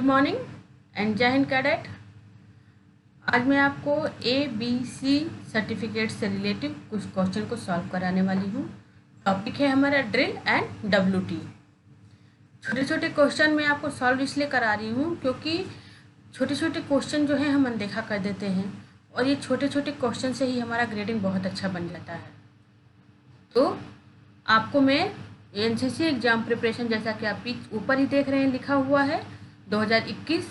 Morning and जय Hind cadet. आज मैं आपको ABC सर्टिफिकेट से रिलेटिव कुछ क्वेश्चन को सॉल्व कराने वाली हूँ। टॉपिक है हमारा ड्रिल एंड WT। छोटे छोटे क्वेश्चन मैं आपको सॉल्व इसलिए करा रही हूँ क्योंकि छोटे छोटे क्वेश्चन जो है हम अनदेखा कर देते हैं और ये छोटे छोटे क्वेश्चन से ही हमारा ग्रेडिंग बहुत अच्छा बन जाता है। तो आपको मैं NCC एग्ज़ाम प्रिपरेशन, जैसा कि आप ऊपर ही देख रहे हैं लिखा हुआ है 2021,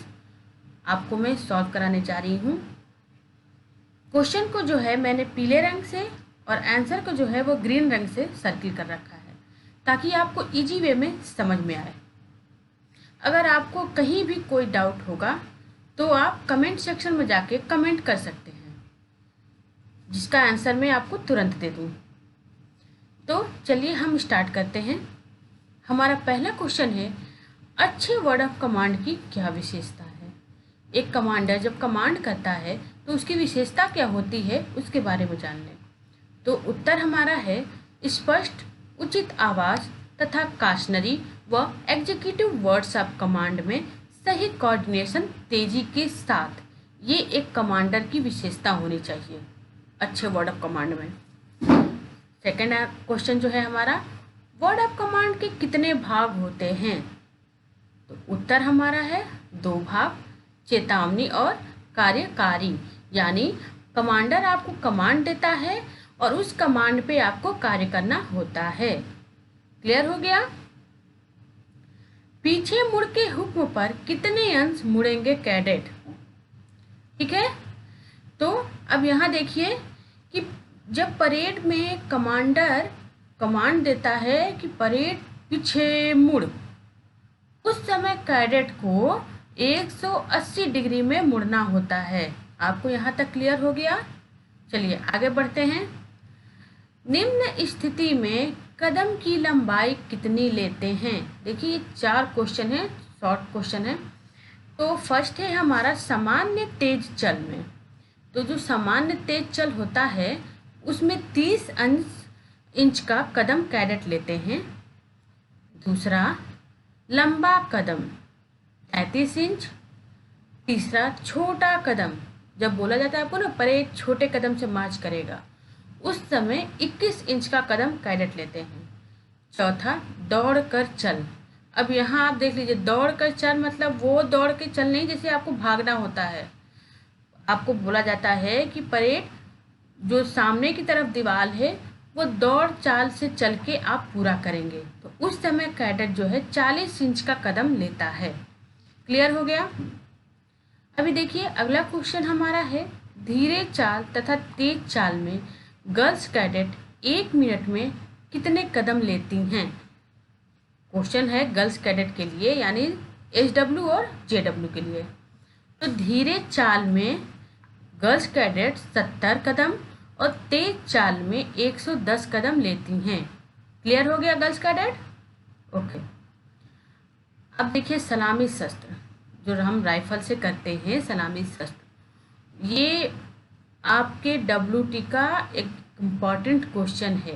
आपको मैं सॉल्व कराने जा रही हूँ। क्वेश्चन को जो है मैंने पीले रंग से और आंसर को जो है वो ग्रीन रंग से सर्किल कर रखा है ताकि आपको इजी वे में समझ में आए। अगर आपको कहीं भी कोई डाउट होगा तो आप कमेंट सेक्शन में जाके कमेंट कर सकते हैं, जिसका आंसर मैं आपको तुरंत दे दूँ। तो चलिए हम स्टार्ट करते हैं। हमारा पहला क्वेश्चन है, अच्छे वर्ड ऑफ कमांड की क्या विशेषता है। एक कमांडर जब कमांड करता है तो उसकी विशेषता क्या होती है उसके बारे में जान लें। तो उत्तर हमारा है स्पष्ट, उचित आवाज़ तथा काशनरी व एग्जीक्यूटिव वर्ड्स ऑफ कमांड में सही कोऑर्डिनेशन तेजी के साथ। ये एक कमांडर की विशेषता होनी चाहिए अच्छे वर्ड ऑफ कमांड में। सेकेंड क्वेश्चन जो है हमारा, वर्ड ऑफ कमांड के कितने भाग होते हैं। तो उत्तर हमारा है 2 भाग, चेतावनी और कार्यकारी। यानी कमांडर आपको कमांड देता है और उस कमांड पे आपको कार्य करना होता है। क्लियर हो गया। पीछे मुड़ के हुक्म पर कितने अंश मुड़ेंगे कैडेट। ठीक है, तो अब यहाँ देखिए कि जब परेड में कमांडर कमांड देता है कि परेड पीछे मुड़, उस समय कैडेट को 180 डिग्री में मुड़ना होता है। आपको यहाँ तक क्लियर हो गया। चलिए आगे बढ़ते हैं। निम्न स्थिति में कदम की लंबाई कितनी लेते हैं। देखिए ये 4 क्वेश्चन है, शॉर्ट क्वेश्चन है। तो फर्स्ट है हमारा सामान्य तेज चल में। तो जो सामान्य तेज चल होता है उसमें 30 इंच का कदम कैडेट लेते हैं। दूसरा लंबा कदम 33 इंच। तीसरा छोटा कदम, जब बोला जाता है आपको ना परेड छोटे कदम से मार्च करेगा, उस समय 21 इंच का कदम कैडेट लेते हैं। चौथा दौड़ कर चल। अब यहाँ आप देख लीजिए, दौड़ कर चल मतलब वो दौड़ के चल नहीं जैसे आपको भागना होता है। आपको बोला जाता है कि परेड जो सामने की तरफ दीवार है वो दौड़ चाल से चल के आप पूरा करेंगे। तो उस समय कैडेट जो है 40 इंच का कदम लेता है। क्लियर हो गया। अभी देखिए अगला क्वेश्चन हमारा है, धीरे चाल तथा तेज चाल में गर्ल्स कैडेट 1 मिनट में कितने कदम लेती हैं। क्वेश्चन है गर्ल्स कैडेट के लिए, यानी SW और JW के लिए। तो धीरे चाल में गर्ल्स कैडेट 70 कदम और तेज चाल में 110 कदम लेती हैं। क्लियर हो गया गर्ल्स कैडेट। ओके, अब देखिए सलामी शस्त्र, जो हम राइफल से करते हैं सलामी शस्त्र, ये आपके WT का एक इम्पॉर्टेंट क्वेश्चन है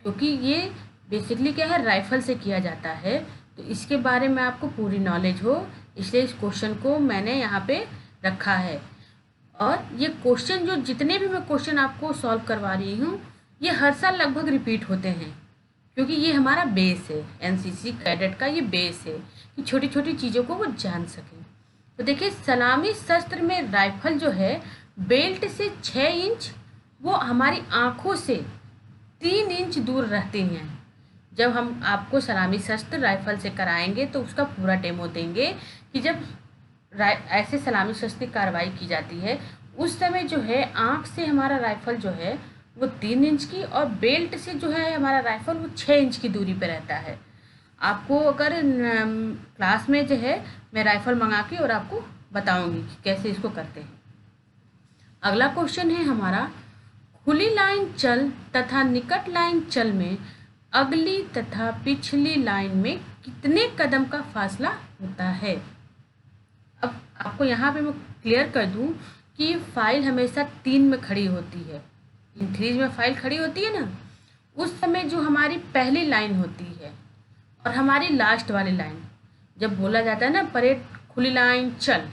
क्योंकि ये बेसिकली क्या है, राइफल से किया जाता है। तो इसके बारे में आपको पूरी नॉलेज हो, इसलिए इस क्वेश्चन को मैंने यहाँ पे रखा है। और ये क्वेश्चन जो जितने भी मैं क्वेश्चन आपको सॉल्व करवा रही हूँ ये हर साल लगभग रिपीट होते हैं क्योंकि ये हमारा बेस है। NCC कैडेट का ये बेस है कि छोटी छोटी चीज़ों को वो जान सकें। तो देखिए सलामी शस्त्र में राइफल जो है बेल्ट से 6 इंच वो हमारी आँखों से 3 इंच दूर रहते हैं। जब हम आपको सलामी शस्त्र राइफल से कराएंगे तो उसका पूरा डेमो देंगे कि जब ऐसे सलामी शस्त्र की कार्रवाई की जाती है उस समय जो है आँख से हमारा राइफल जो है वो 3 इंच की और बेल्ट से जो है हमारा राइफल वो 6 इंच की दूरी पे रहता है। आपको अगर क्लास में जो है मैं राइफल मंगा के और आपको बताऊंगी कि कैसे इसको करते हैं। अगला क्वेश्चन है हमारा, खुली लाइन चल तथा निकट लाइन चल में अगली तथा पिछली लाइन में कितने कदम का फासला होता है। अब आपको यहाँ पे मैं क्लियर कर दूँ कि फाइल हमेशा 3 में खड़ी होती है। इन 3 में फाइल खड़ी होती है ना, उस समय जो हमारी पहली लाइन होती है और हमारी लास्ट वाली लाइन, जब बोला जाता है ना परेड खुली लाइन चल।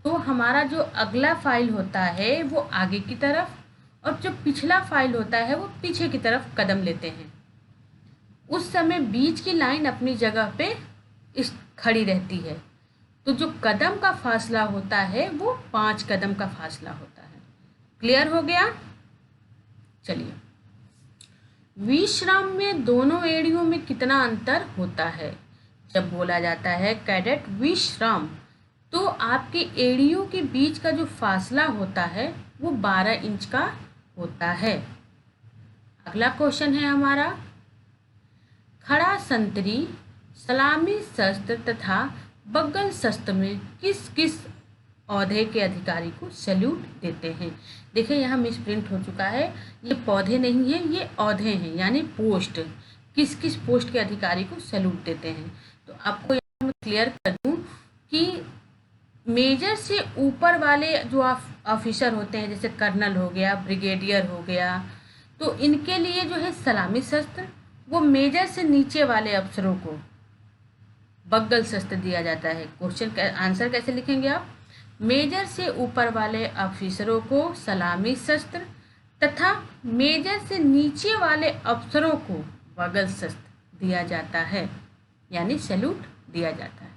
तो हमारा जो अगला फाइल होता है वो आगे की तरफ और जो पिछला फाइल होता है वो पीछे की तरफ कदम लेते हैं। उस समय बीच की लाइन अपनी जगह पे खड़ी रहती है। तो जो कदम का फासला होता है वो 5 कदम का फासला होता है। क्लियर हो गया? चलिए, विश्राम में दोनों एड़ियों में कितना अंतर होता है? जब बोला जाता है कैडेट विश्राम, तो आपके एड़ियों के बीच का जो फासला होता है वो 12 इंच का होता है। अगला क्वेश्चन है हमारा, खड़ा संतरी, सलामी शस्त्र तथा बग्गल शस्त्र में किस किस औहदे के अधिकारी को सैल्यूट देते हैं? देखिए यहाँ मिस प्रिंट हो चुका है, ये पौधे नहीं है, ये औहदे हैं, यानी पोस्ट। किस किस पोस्ट के अधिकारी को सैल्यूट देते हैं? तो आपको यहाँ मैं क्लियर कर दूँ कि मेजर से ऊपर वाले जो ऑफिसर होते हैं, जैसे कर्नल हो गया, ब्रिगेडियर हो गया, तो इनके लिए जो है सलामी शस्त्र, वो मेजर से नीचे वाले अफसरों को बग्गल शस्त्र दिया जाता है। क्वेश्चन का आंसर कैसे लिखेंगे आप? मेजर से ऊपर वाले ऑफिसरों को सलामी शस्त्र तथा मेजर से नीचे वाले अफसरों को बग्गल शस्त्र दिया जाता है, यानी सैल्यूट दिया जाता है।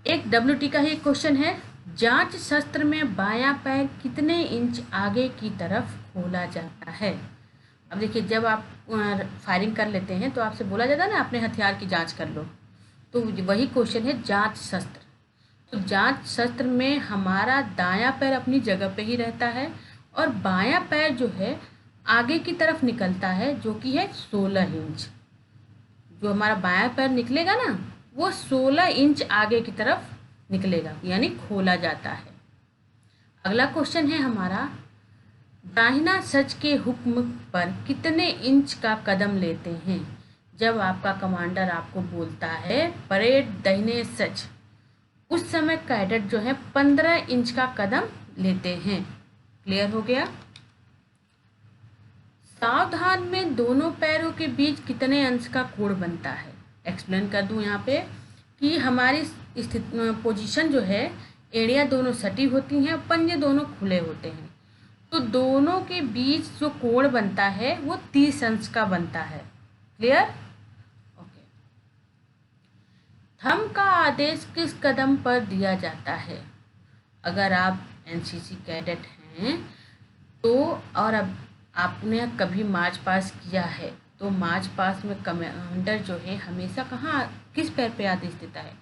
एक WT का ही क्वेश्चन है, जांच शस्त्र में बायां पैर कितने इंच आगे की तरफ खोला जाता है? अब देखिए, जब आप फायरिंग कर लेते हैं तो आपसे बोला जाता है ना अपने हथियार की जांच कर लो, तो वही क्वेश्चन है जांच शस्त्र। तो जांच शस्त्र में हमारा दायां पैर अपनी जगह पे ही रहता है और बायां पैर जो है आगे की तरफ निकलता है, जो कि है 16 इंच। जो हमारा बायां पैर निकलेगा ना, वो 16 इंच आगे की तरफ निकलेगा, यानी खोला जाता है। अगला क्वेश्चन है हमारा, दाहिना सच के हुक्म पर कितने इंच का कदम लेते हैं? जब आपका कमांडर आपको बोलता है परेड दाहिने सच, उस समय कैडेट जो है 15 इंच का कदम लेते हैं। क्लियर हो गया? सावधान में दोनों पैरों के बीच कितने अंश का कोण बनता है? एक्सप्लेन कर दूं यहाँ पे कि हमारी पोजीशन जो है, एड़ियाँ दोनों सटी होती हैं, पंजे दोनों खुले होते हैं, तो दोनों के बीच जो कोण बनता है वो 30 अंश का बनता है। क्लियर? ओके। थंब का आदेश किस कदम पर दिया जाता है? अगर आप NCC कैडेट हैं तो, और अब आपने कभी मार्च पास किया है, तो मार्च पास में कमांडर जो है हमेशा कहाँ किस पैर पे आदेश देता है?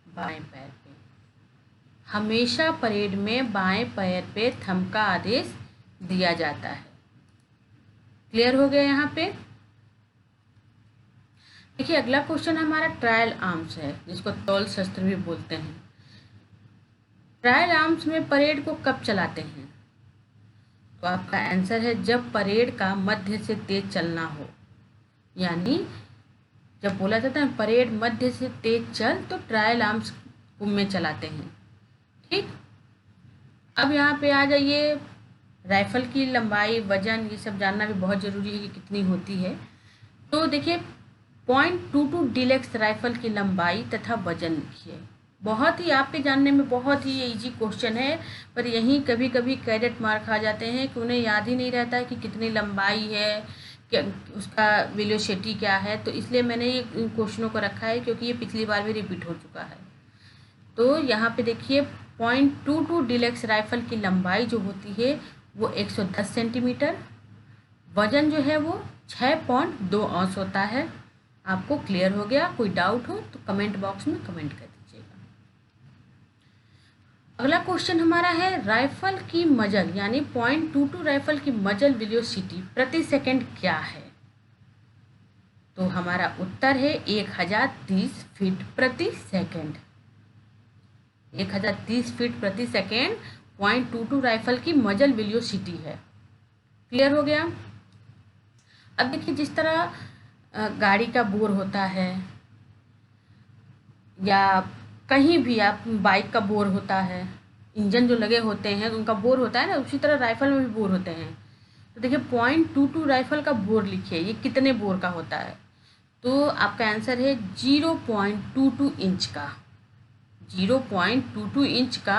बाएं पैर पे। हमेशा परेड में बाएं पैर पे थंब का आदेश दिया जाता है। क्लियर हो गया यहाँ पे? देखिए, अगला क्वेश्चन हमारा ट्रायल आर्म्स है, जिसको तौल शस्त्र भी बोलते हैं। ट्रायल आर्म्स में परेड को कब चलाते हैं? तो आपका आंसर है जब परेड का मध्य से तेज चलना हो, यानी जब बोला जाता है परेड मध्य से तेज चल, तो ट्रायल आर्म्स में चलाते हैं। ठीक, अब यहाँ पे आ जाइए, राइफल की लंबाई, वजन, ये सब जानना भी बहुत ज़रूरी है कि कितनी होती है। तो देखिए, .22 डीलक्स राइफल की लंबाई तथा वजन लिखिए। बहुत ही आपके जानने में बहुत ही इजी क्वेश्चन है, पर यहीं कभी कभी कैडेट मार खा जाते हैं कि उन्हें याद ही नहीं रहता है कि कितनी लंबाई है, क्या उसका वेलोसिटी क्या है। तो इसलिए मैंने ये क्वेश्चनों को रखा है, क्योंकि ये पिछली बार भी रिपीट हो चुका है। तो यहाँ पे देखिए, .22 डीलक्स राइफल की लंबाई जो होती है वो 110 सेंटीमीटर, वजन जो है वो 6.2 औंस होता है। आपको क्लियर हो गया? कोई डाउट हो तो कमेंट बॉक्स में कमेंट कर दीजिएगा। अगला क्वेश्चन हमारा है, राइफल की मजल यानी .22 राइफल की मजल वेलोसिटी प्रति सेकंड क्या है? तो हमारा उत्तर है 1030 फीट प्रति सेकंड। 1030 फीट प्रति सेकेंड .22 राइफल की मजल वेलोसिटी है। क्लियर हो गया? अब देखिए, जिस तरह गाड़ी का बोर होता है या कहीं भी आप बाइक का बोर होता है, इंजन जो लगे होते हैं उनका बोर होता है ना, उसी तरह राइफल में भी बोर होते हैं। तो देखिए, .22 राइफल का बोर लिखिए, ये कितने बोर का होता है? तो आपका आंसर है 0.22 इंच का। 0.22 इंच का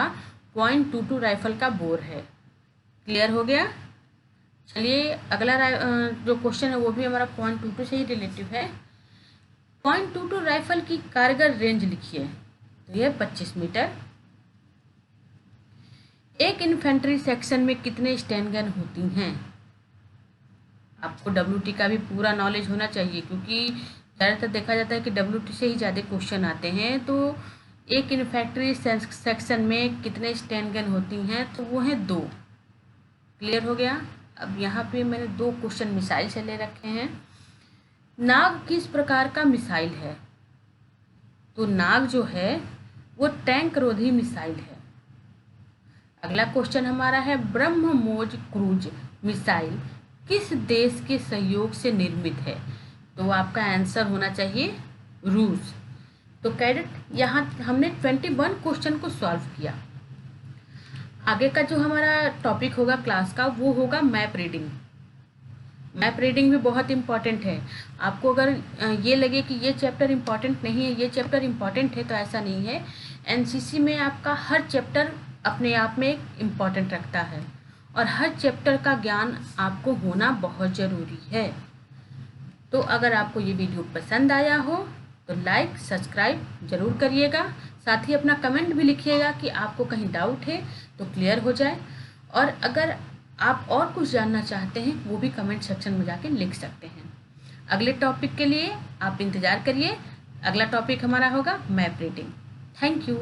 0.22 राइफल का बोर है। क्लियर हो गया। चलिए अगला जो क्वेश्चन है वो भी हमारा 0.22 से ही रिलेटिव है। 0.22 राइफल की कारगर रेंज लिखिए। तो ये 25 मीटर। एक इन्फेंट्री सेक्शन में कितने स्टैंड गन होती हैं? आपको WT का भी पूरा नॉलेज होना चाहिए, क्योंकि ज़्यादातर देखा जाता है कि WT से ही ज़्यादा क्वेश्चन आते हैं। तो एक इन्फेंट्री सेक्शन में कितने स्टैंड गन होती हैं? तो वो हैं 2। क्लियर हो गया। अब यहाँ पे मैंने 2 क्वेश्चन मिसाइल से ले रखे हैं। नाग किस प्रकार का मिसाइल है? तो नाग जो है वो टैंक रोधी मिसाइल है। अगला क्वेश्चन हमारा है ब्रह्मोस क्रूज मिसाइल किस देश के सहयोग से निर्मित है? तो आपका आंसर होना चाहिए रूस। तो कैडेट यहाँ हमने 21 क्वेश्चन को सॉल्व किया। आगे का जो हमारा टॉपिक होगा क्लास का वो होगा मैप रीडिंग। मैप रीडिंग भी बहुत इंपॉर्टेंट है। आपको अगर ये लगे कि ये चैप्टर इंपॉर्टेंट नहीं है, ये चैप्टर इंपॉर्टेंट है, तो ऐसा नहीं है। NCC में आपका हर चैप्टर अपने आप में इम्पॉर्टेंट रखता है और हर चैप्टर का ज्ञान आपको होना बहुत ज़रूरी है। तो अगर आपको ये वीडियो पसंद आया हो तो लाइक सब्सक्राइब ज़रूर करिएगा। साथ ही अपना कमेंट भी लिखिएगा कि आपको कहीं डाउट है तो क्लियर हो जाए। और अगर आप और कुछ जानना चाहते हैं वो भी कमेंट सेक्शन में जाके लिख सकते हैं। अगले टॉपिक के लिए आप इंतज़ार करिए। अगला टॉपिक हमारा होगा मैप रीडिंग। Thank you.